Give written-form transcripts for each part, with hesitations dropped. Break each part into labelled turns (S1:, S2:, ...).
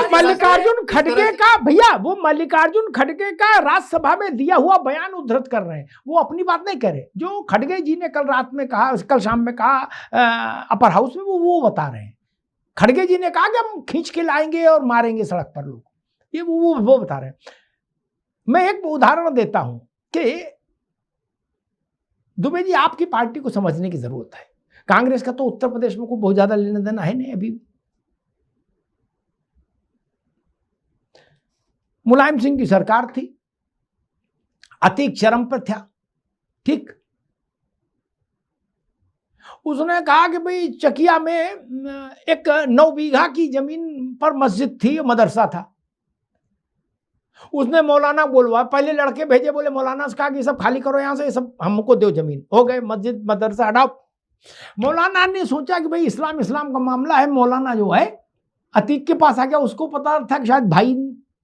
S1: मल्लिकार्जुन खड़गे का भैया, वो मल्लिकार्जुन खड़गे का राज्यसभा में दिया हुआ बयान उद्धृत कर रहे हैं, वो अपनी बात नहीं कर रहे। जो खड़गे जी ने कल रात में कहा, कल शाम में कहा अपर हाउस में, वो बता रहे हैं। खड़गे जी ने कहा कि हम खींच के लाएंगे और मारेंगे सड़क पर लोग, ये वो बता रहे हैं। मैं एक उदाहरण देता हूं कि दुबे जी, आपकी पार्टी को समझने की जरूरत है। कांग्रेस का तो उत्तर प्रदेश में कोई बहुत ज्यादा लेना देना है नहीं। अभी मुलायम सिंह की सरकार थी, अतीक चरम पर था, ठीक। उसने कहा कि भाई चकिया में एक 9 बीघा की जमीन पर मस्जिद थी, मदरसा था। उसने मौलाना बोलवा, पहले लड़के भेजे, बोले मौलाना से कहा कि सब खाली करो यहां से, ये सब हमको दो जमीन। हो गए, मस्जिद मदरसा हटाओ। मौलाना ने सोचा कि भाई इस्लाम का मामला है। मौलाना जो है अतीक के पास आ गया, उसको पता था कि शायद भाई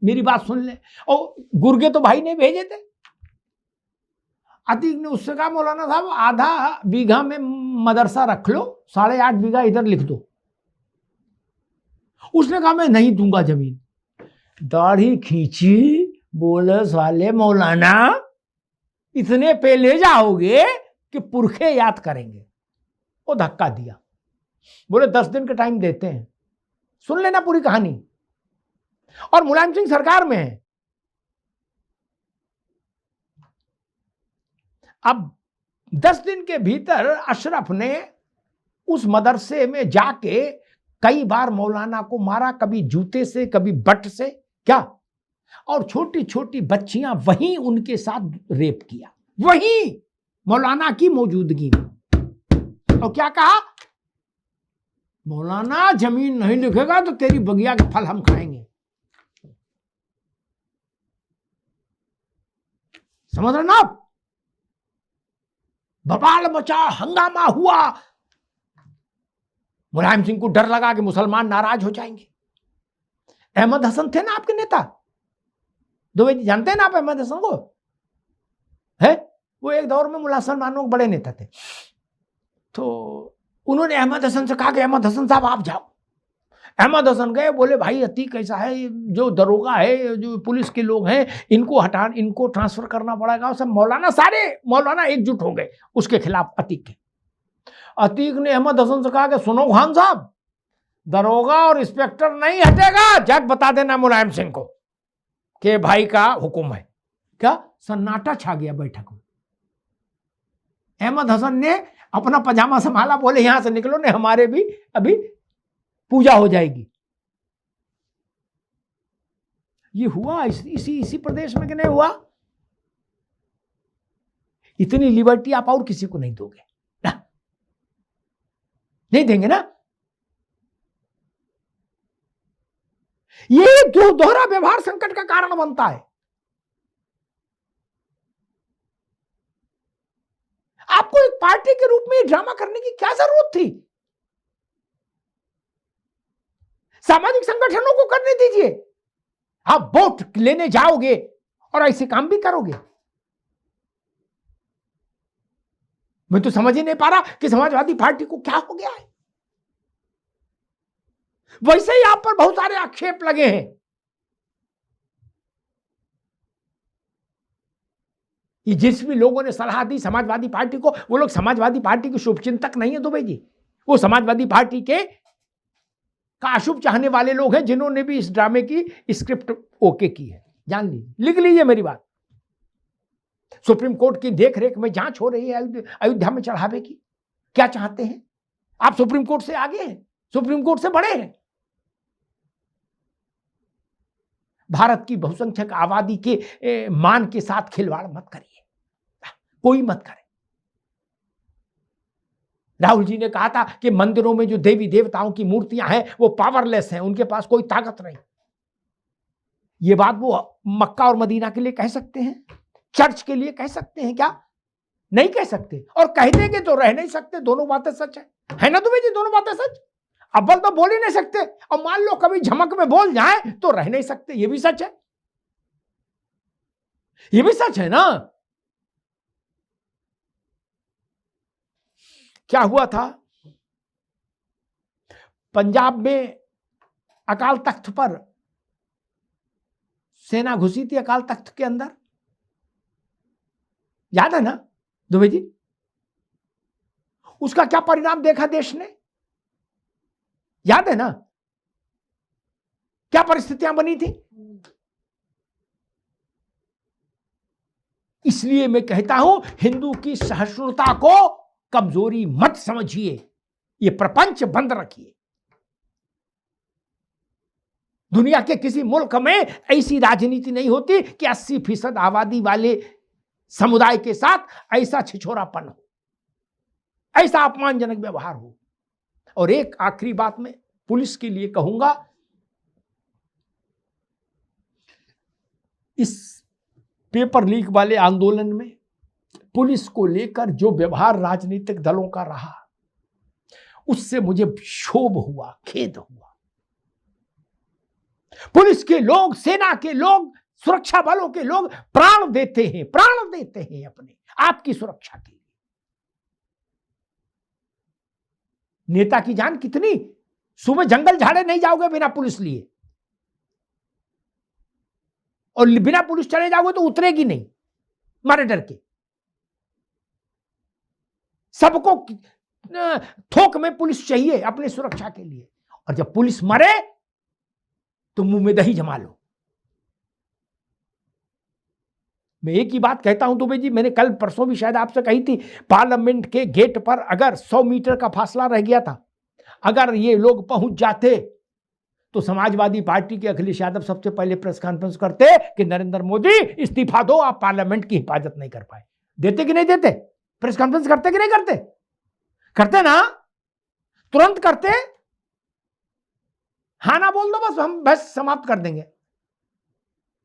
S1: मेरी बात सुन ले, और गुर्गे तो भाई ने भेजे थे। अतीक ने उससे कहा मौलाना साहब, आधा बीघा में मदरसा रख लो, 8.5 बीघा इधर लिख दो। उसने कहा मैं नहीं दूंगा जमीन। दाढ़ी खींची, बोले साले मौलाना, इतने पे ले जाओगे कि पुरखे याद करेंगे। वो धक्का दिया, बोले 10 दिन का टाइम देते हैं, सुन लेना पूरी कहानी। और मुलायम सिंह सरकार में है। अब 10 दिन के भीतर अशरफ ने उस मदरसे में जाके कई बार मौलाना को मारा, कभी जूते से, कभी बट से, क्या, और छोटी छोटी बच्चियां वहीं उनके साथ रेप किया, वहीं मौलाना की मौजूदगी में। और क्या कहा, मौलाना जमीन नहीं लिखेगा तो तेरी बगिया के फल हम खाएंगे। समझ रहे ना आप? बवाल मचा, हंगामा हुआ। मुलायम सिंह को डर लगा कि मुसलमान नाराज हो जाएंगे। अहमद हसन थे ना आपके नेता, दुबे जी जानते हैं ना आप अहमद हसन को, है? वो एक दौर में मुसलमानों के बड़े नेता थे। तो उन्होंने अहमद हसन से कहा कि अहमद हसन साहब आप जाओ। अहमद हसन गए, बोले भाई अतीक ऐसा है, जो दरोगा है, जो पुलिस के लोग हैं, इनको हटा, इनको ट्रांसफर करना पड़ेगा। सब मौलाना, सारे मौलाना एकजुट हो गए उसके खिलाफ, अतीक के। अतीक ने अहमद हसन से कहा कि सुनो खान साहब, दरोगा और इंस्पेक्टर नहीं हटेगा, जग बता देना मुलायम सिंह को कि भाई का हुक्म है। क्या सन्नाटा छा गया बैठक में। अहमद हसन ने अपना पजामा संभाला, बोले यहां से निकलो, ने हमारे भी अभी पूजा हो जाएगी। ये हुआ इसी प्रदेश में कि नहीं हुआ? इतनी लिबर्टी आप और किसी को नहीं दोगे ना, नहीं देंगे ना। ये दोहरा व्यवहार संकट का कारण बनता है। आपको एक पार्टी के रूप में ड्रामा करने की क्या जरूरत थी? सामाजिक संगठनों को करने दीजिए। आप वोट लेने जाओगे और ऐसे काम भी करोगे। मैं तो समझ ही नहीं पा रहा कि समाजवादी पार्टी को क्या हो गया है। वैसे ही आप पर बहुत सारे आक्षेप लगे हैं। ये जिस भी लोगों ने सलाह दी समाजवादी पार्टी को, वो लोग समाजवादी पार्टी के शुभचिंतक नहीं है दुबे जी। वो समाजवादी पार्टी के का अशुभ चाहने वाले लोग हैं, जिन्होंने भी इस ड्रामे की स्क्रिप्ट ओके की है। जान लीजिए, लिख लीजिए मेरी बात। सुप्रीम कोर्ट की देखरेख में जांच हो रही है अयोध्या में चढ़ावे की। क्या चाहते हैं आप? सुप्रीम कोर्ट से आगे हैं, सुप्रीम कोर्ट से बड़े हैं। भारत की बहुसंख्यक आबादी के मान के साथ खिलवाड़ मत करिए, कोई मत करे। राहुल जी ने कहा था कि मंदिरों में जो देवी देवताओं की मूर्तियां हैं वो पावरलेस हैं, उनके पास कोई ताकत नहीं। ये बात वो मक्का और मदीना के लिए कह सकते हैं, चर्च के लिए कह सकते हैं क्या? नहीं कह सकते। और कह देंगे तो रह नहीं सकते। दोनों बातें सच है ना दुबे जी? दोनों बातें सच। अव्वल तो बोल ही नहीं सकते, और मान लो कभी झमक में बोल जाए तो रह नहीं सकते। ये भी सच है, ये भी सच है ना। क्या हुआ था पंजाब में? अकाल तख्त पर सेना घुसी थी अकाल तख्त के अंदर, याद है ना दुबे जी? उसका क्या परिणाम देखा देश ने, याद है ना? क्या परिस्थितियां बनी थी? इसलिए मैं कहता हूं, हिंदू की सहिष्णुता को कमजोरी मत समझिए, ये प्रपंच बंद रखिए। दुनिया के किसी मुल्क में ऐसी राजनीति नहीं होती कि 80% आबादी वाले समुदाय के साथ ऐसा छिछोरापन हो, ऐसा अपमानजनक व्यवहार हो। और एक आखिरी बात मैं पुलिस के लिए कहूंगा, इस पेपर लीक वाले आंदोलन में पुलिस को लेकर जो व्यवहार राजनीतिक दलों का रहा, उससे मुझे क्षोभ हुआ, खेद हुआ। पुलिस के लोग, सेना के लोग, सुरक्षा बलों के लोग प्राण देते हैं अपने आपकी सुरक्षा के लिए। नेता की जान कितनी, सुबह जंगल झाड़े नहीं जाओगे बिना पुलिस लिए, और बिना पुलिस चले जाओगे तो उतरेगी नहीं, मारे डर के। सबको थोक में पुलिस चाहिए अपनी सुरक्षा के लिए, और जब पुलिस मरे तो मुंह में दही जमा लो। मैं एक ही बात कहता हूं दुबे जी, मैंने कल परसों भी शायद आपसे कही थी, पार्लियामेंट के गेट पर अगर 100 मीटर का फासला रह गया था, अगर ये लोग पहुंच जाते तो समाजवादी पार्टी के अखिलेश यादव सबसे पहले प्रेस कॉन्फ्रेंस करते कि नरेंद्र मोदी इस्तीफा दो, आप पार्लियामेंट की हिफाजत नहीं कर पाए। देते कि नहीं देते? प्रेस कॉन्फ्रेंस करते कि नहीं करते? करते ना, तुरंत करते। हाँ ना बोल दो बस, हम बस समाप्त कर देंगे।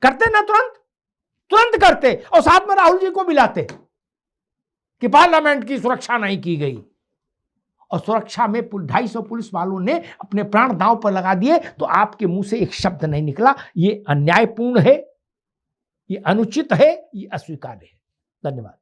S1: करते ना, तुरंत करते, और साथ में राहुल जी को मिलाते कि पार्लियामेंट की सुरक्षा नहीं की गई। और सुरक्षा में 250 पुलिस वालों ने अपने प्राण दांव पर लगा दिए, तो आपके मुंह से एक शब्द नहीं निकला। ये अन्यायपूर्ण है, ये अनुचित है, ये अस्वीकार्य है। धन्यवाद।